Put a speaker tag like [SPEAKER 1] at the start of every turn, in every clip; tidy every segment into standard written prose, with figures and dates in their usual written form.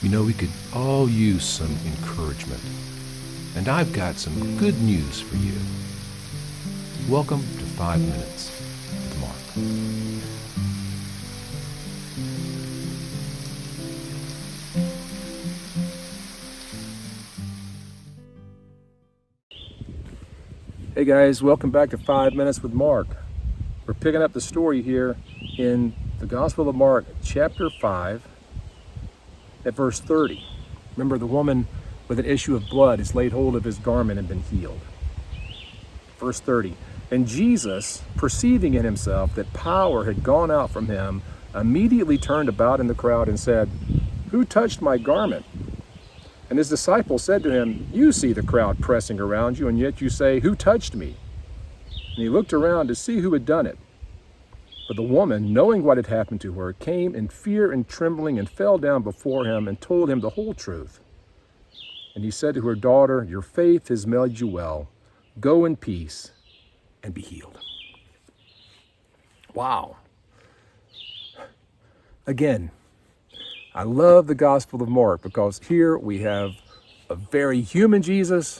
[SPEAKER 1] You know, we could all use some encouragement. And I've got some good news for you. Welcome to 5 Minutes with Mark. Hey guys, welcome back to 5 Minutes with Mark. We're picking up the story here in the Gospel of Mark, chapter 5, at verse 30. Remember, the woman with an issue of blood has laid hold of his garment and been healed. Verse 30. And Jesus, perceiving in himself that power had gone out from him, immediately turned about in the crowd and said, "Who touched my garment?" And his disciples said to him, "You see the crowd pressing around you, and yet you say, 'Who touched me?'" And he looked around to see who had done it. But the woman, knowing what had happened to her, came in fear and trembling and fell down before him and told him the whole truth. And he said to her, "Daughter, your faith has made you well. Go in peace and be healed." Wow. Again, I love the Gospel of Mark because here we have a very human Jesus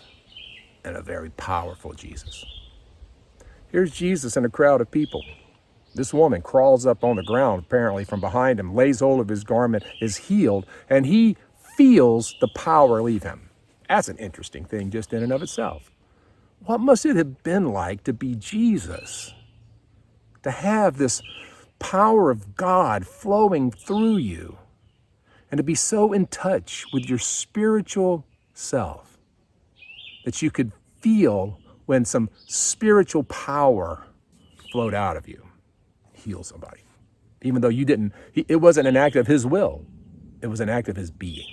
[SPEAKER 1] and a very powerful Jesus. Here's Jesus in a crowd of people. This woman crawls up on the ground, apparently from behind him, lays hold of his garment, is healed, and he feels the power leave him. That's an interesting thing just in and of itself. What must it have been like to be Jesus? To have this power of God flowing through you and to be so in touch with your spiritual self that you could feel when some spiritual power flowed out of you. Heal somebody. Even though you didn't, it wasn't an act of his will. It was an act of his being.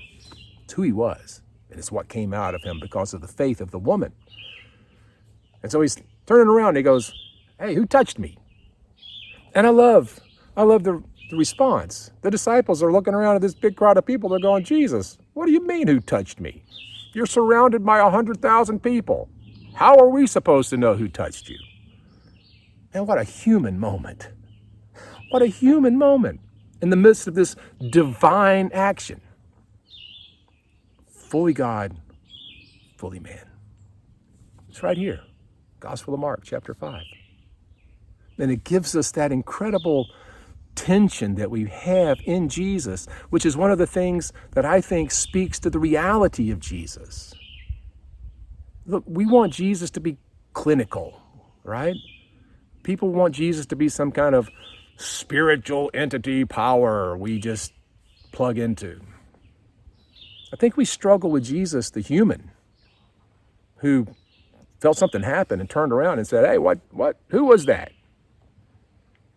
[SPEAKER 1] It's who he was. And it's what came out of him because of the faith of the woman. And so he's turning around and he goes, "Hey, who touched me?" And I love the response. The disciples are looking around at this big crowd of people. They're going, "Jesus, what do you mean who touched me? You're surrounded by 100,000 people. How are we supposed to know who touched you?" And what a human moment. What a human moment in the midst of this divine action. Fully God, fully man. It's right here, Gospel of Mark, chapter 5. And it gives us that incredible tension that we have in Jesus, which is one of the things that I think speaks to the reality of Jesus. Look, we want Jesus to be clinical, right? People want Jesus to be some kind of spiritual entity power we just plug into. I think we struggle with Jesus, the human, who felt something happen and turned around and said, "Hey, what, who was that?"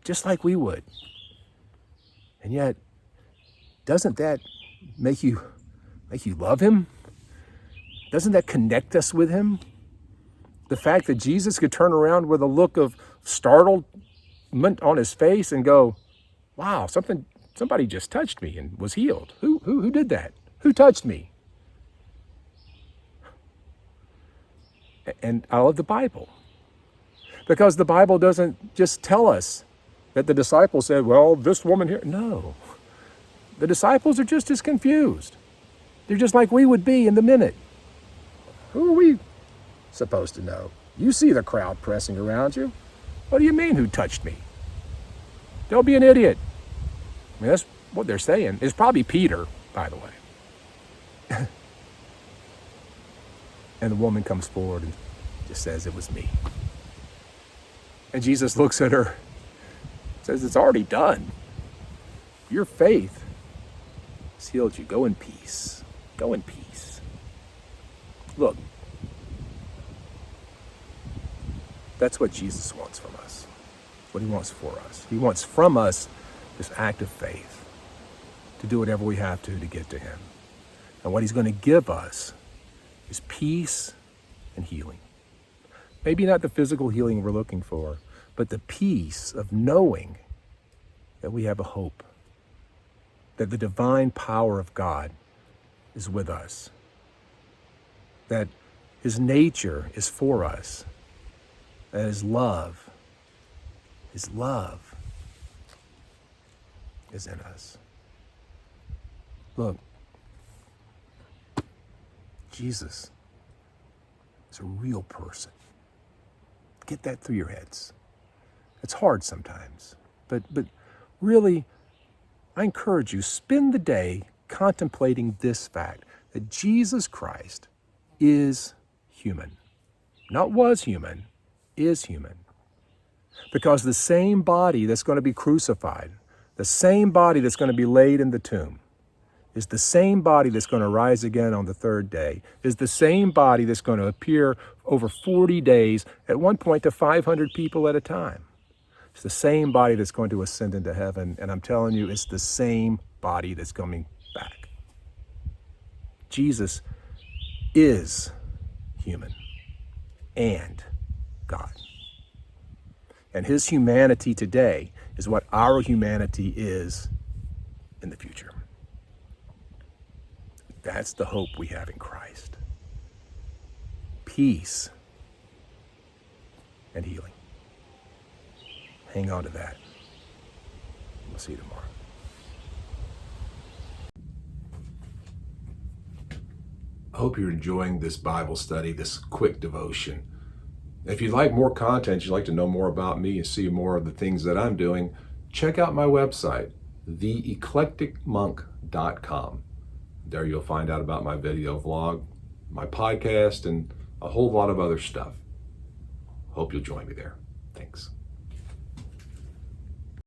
[SPEAKER 1] Just like we would. And yet, doesn't that make you love him? Doesn't that connect us with him? The fact that Jesus could turn around with a look of startlement on his face and go, "Wow, somebody just touched me and was healed. Who did that? Who touched me?" And I love the Bible because the Bible doesn't just tell us that the disciples said, "Well, this woman here." No, the disciples are just as confused. They're just like we would be in the minute. Who are we supposed to know? You see the crowd pressing around you. What do you mean, who touched me? Don't be an idiot. I mean, that's what they're saying. It's probably Peter, by the way. And the woman comes forward and just says, "It was me." And Jesus looks at her, says, "It's already done. Your faith has healed you. Go in peace. Go in peace." Look, that's what Jesus wants from us. What he wants for us. He wants from us this act of faith to do whatever we have to get to him. And what he's going to give us is peace and healing. Maybe not the physical healing we're looking for, but the peace of knowing that we have a hope, that the divine power of God is with us, that his nature is for us, that his love is in us. Look, Jesus is a real person. Get that through your heads. It's hard sometimes, but really, I encourage you, spend the day contemplating this fact, that Jesus Christ is human. Not was human, is human. Because the same body that's going to be crucified, the same body that's going to be laid in the tomb, is the same body that's going to rise again on the third day, is the same body that's going to appear over 40 days, at one point to 500 people at a time. It's the same body that's going to ascend into heaven, and I'm telling you, it's the same body that's coming back. Jesus is human and God. And his humanity today is what our humanity is in the future. That's the hope we have in Christ. Peace and healing. Hang on to that. We'll see you tomorrow. I hope you're enjoying this Bible study, this quick devotion. If you'd like more content, you'd like to know more about me and see more of the things that I'm doing, check out my website, theeclecticmonk.com. There you'll find out about my video vlog, my podcast, and a whole lot of other stuff. Hope you'll join me there. Thanks.